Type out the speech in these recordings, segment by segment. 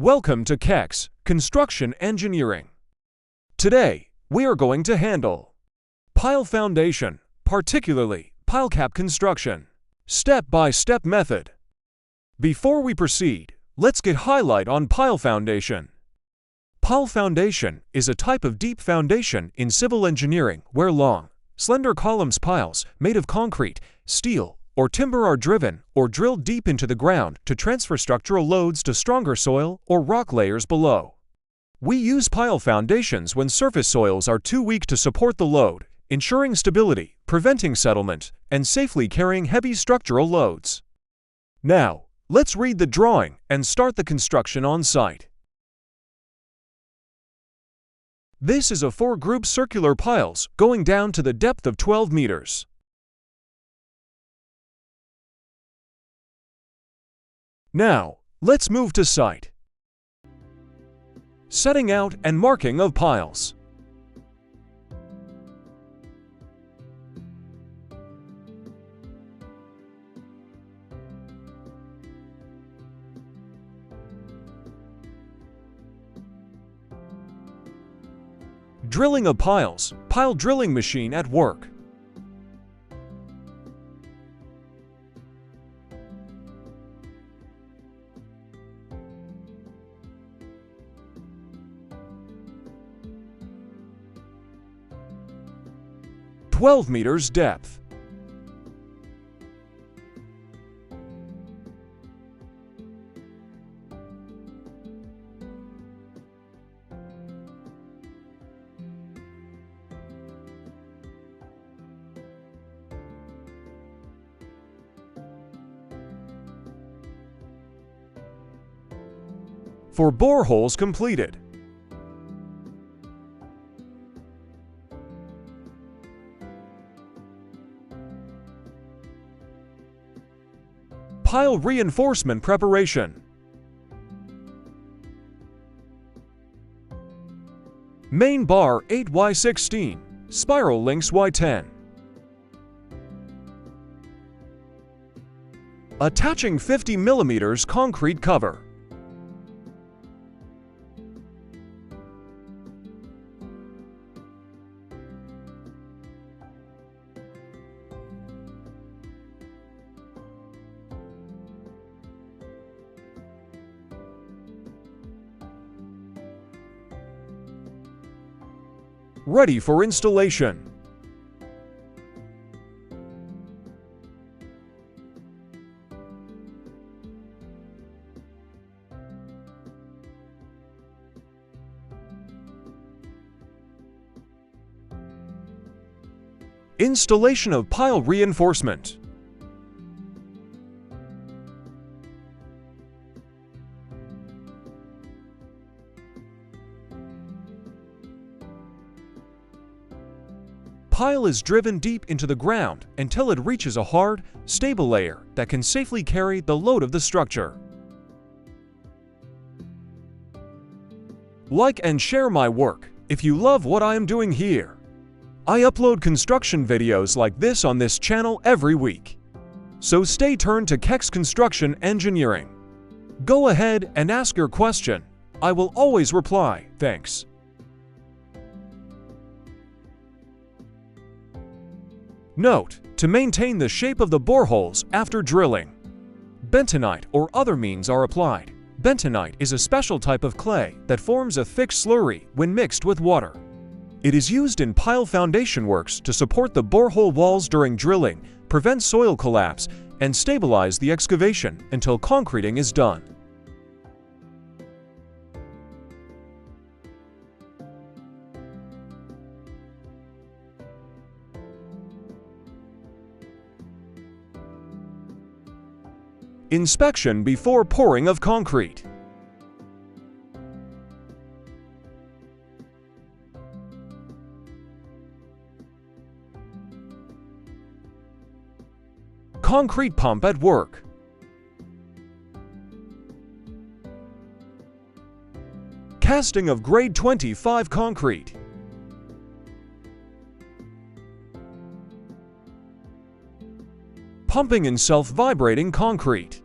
Welcome to KEX, Construction Engineering. Today, we are going to handle pile foundation, particularly pile cap construction, step-by-step method. Before we proceed, let's get highlight on pile foundation. Pile foundation is a type of deep foundation in civil engineering where long, slender columns piles made of concrete, steel, or timber are driven or drilled deep into the ground to transfer structural loads to stronger soil or rock layers below. We use pile foundations when surface soils are too weak to support the load, ensuring stability, preventing settlement, and safely carrying heavy structural loads. Now, let's read the drawing and start the construction on site. This is a 4-group circular piles going down to the depth of 12 meters. Now, let's move to site. Setting out and marking of piles. Drilling of piles, pile drilling machine at work. "12 meters depth. For boreholes completed. Pile reinforcement preparation. Main bar 8x16, spiral links Y10. Attaching 50 mm concrete cover. Ready for installation. Installation of pile reinforcement. Pile is driven deep into the ground until it reaches a hard, stable layer that can safely carry the load of the structure. Like and share my work if you love what I am doing here. I upload construction videos like this on this channel every week. So stay tuned to KEX Construction Engineering. Go ahead and ask your question. I will always reply. Thanks. Note: to maintain the shape of the boreholes after drilling, bentonite or other means are applied. Bentonite is a special type of clay that forms a thick slurry when mixed with water. It is used in pile foundation works to support the borehole walls during drilling, prevent soil collapse, and stabilize the excavation until concreting is done. Inspection before pouring of concrete. Concrete pump at work. Casting of grade 25 concrete. pumping in self-vibrating concrete.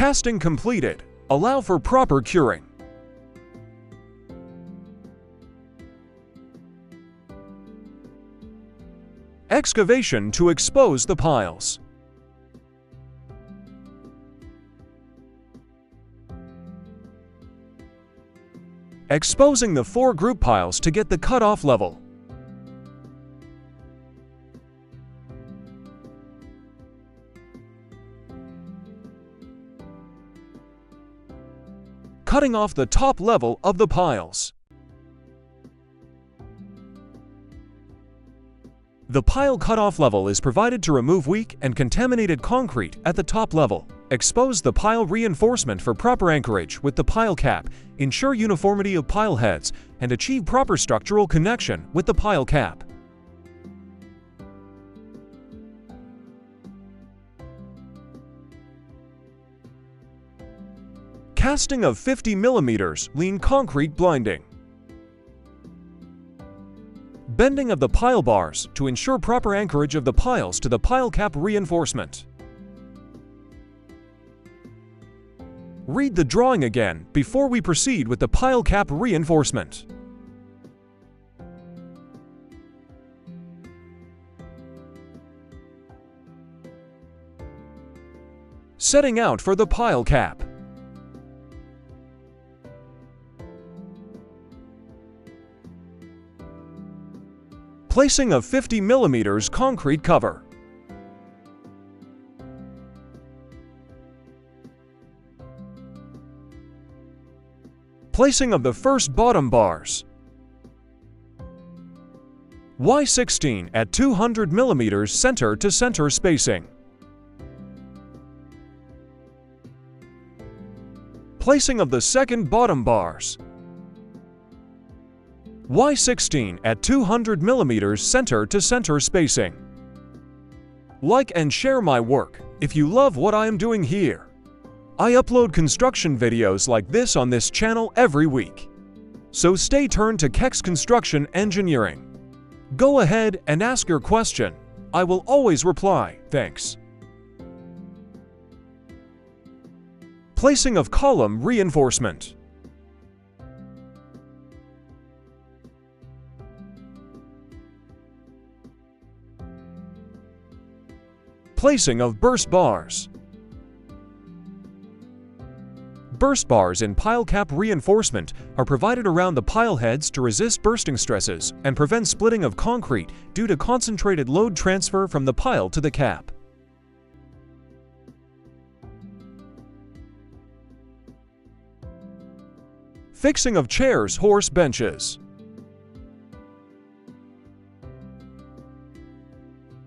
Casting completed. Allow for proper curing. Excavation to expose the piles. Exposing the 4 group piles to get the cutoff level. Cutting off the top level of the piles. The pile cutoff level is provided to remove weak and contaminated concrete at the top level. Expose the pile reinforcement for proper anchorage with the pile cap, ensure uniformity of pile heads, and achieve proper structural connection with the pile cap. Casting of 50 mm lean concrete blinding. Bending of the pile bars to ensure proper anchorage of the piles to the pile cap reinforcement. Read the drawing again before we proceed with the pile cap reinforcement. Setting out for the pile cap. Placing of 50 mm concrete cover. Placing of the first bottom bars. Y16 at 200 mm center to center spacing. Placing of the second bottom bars. Y16 at 200 mm center to center spacing. Like and share my work if you love what I am doing here. I upload construction videos like this on this channel every week. So stay tuned to Kex Construction Engineering. Go ahead and ask your question. I will always reply. Thanks. Placing of column reinforcement. Placing of burst bars. Burst bars in pile cap reinforcement are provided around the pile heads to resist bursting stresses and prevent splitting of concrete due to concentrated load transfer from the pile to the cap. Fixing of chairs, horse benches.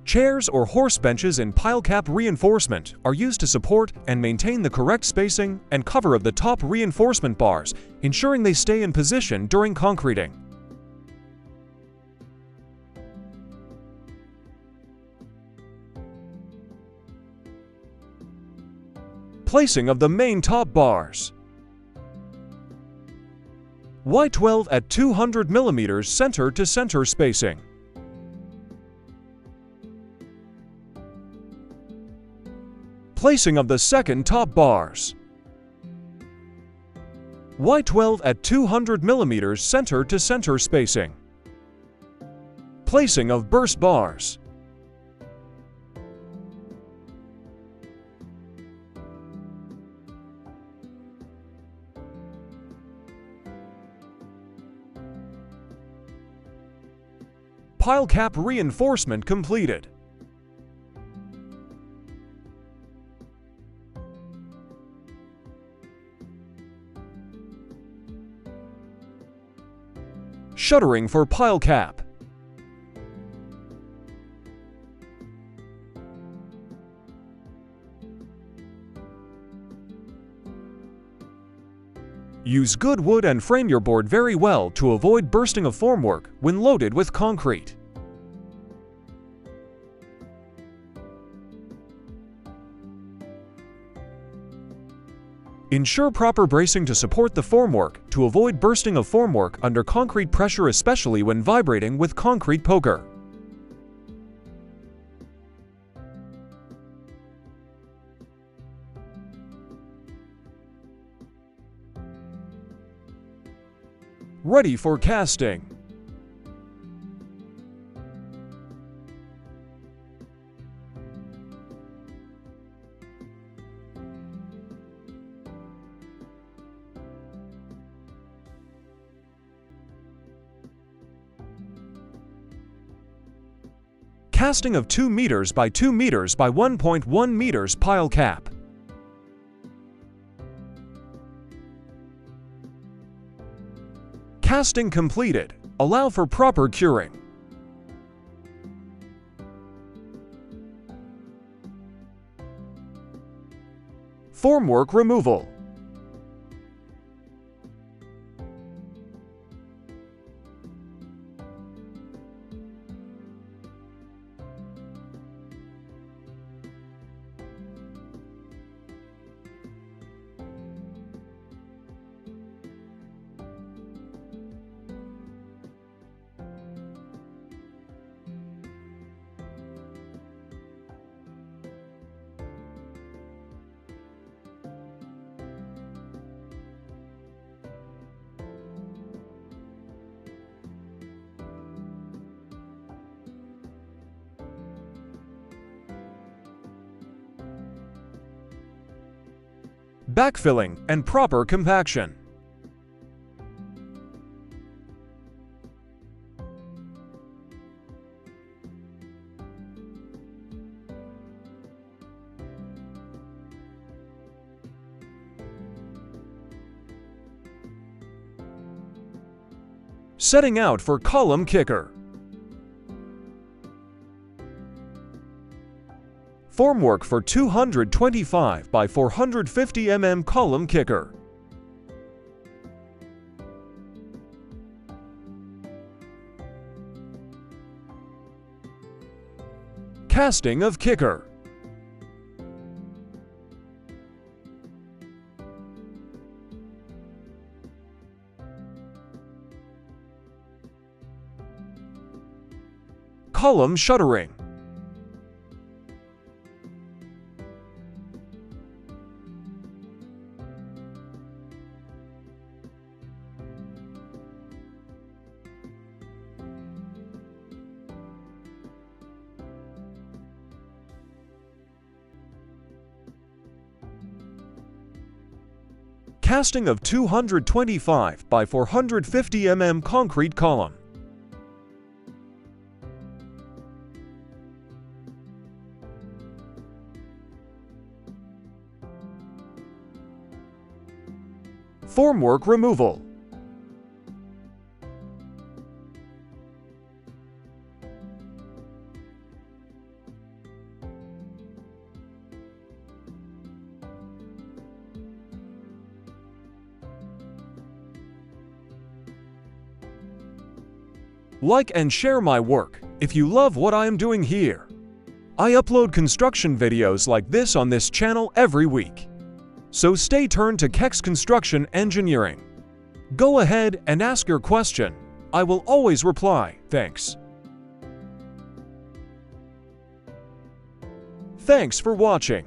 Chairs or horse benches in pile cap reinforcement are used to support and maintain the correct spacing and cover of the top reinforcement bars, ensuring they stay in position during concreting. Placing of the main top bars. Y12 at 200 mm center to center spacing. Placing of the second top bars. Y12 at 200 mm center to center spacing. Placing of burst bars. Pile cap reinforcement completed. Shuttering for pile cap. Use good wood and frame your board very well to avoid bursting of formwork when loaded with concrete. Ensure proper bracing to support the formwork to avoid bursting of formwork under concrete pressure, especially when vibrating with concrete poker. Ready for casting. Casting of 2 meters by 2 meters by 1.1 meters pile cap. Casting completed. Allow for proper curing. Formwork removal. Backfilling and proper compaction. Setting out for column kicker. Formwork for 225 by 450 mm column kicker. Casting of kicker. Column shuttering. Casting of 225 by 450 mm concrete column. Formwork removal. Like and share my work if you love what I am doing here. I upload construction videos like this on this channel every week. So stay tuned to Kex Construction Engineering. Go ahead and ask your question. I will always reply. Thanks. Thanks for watching.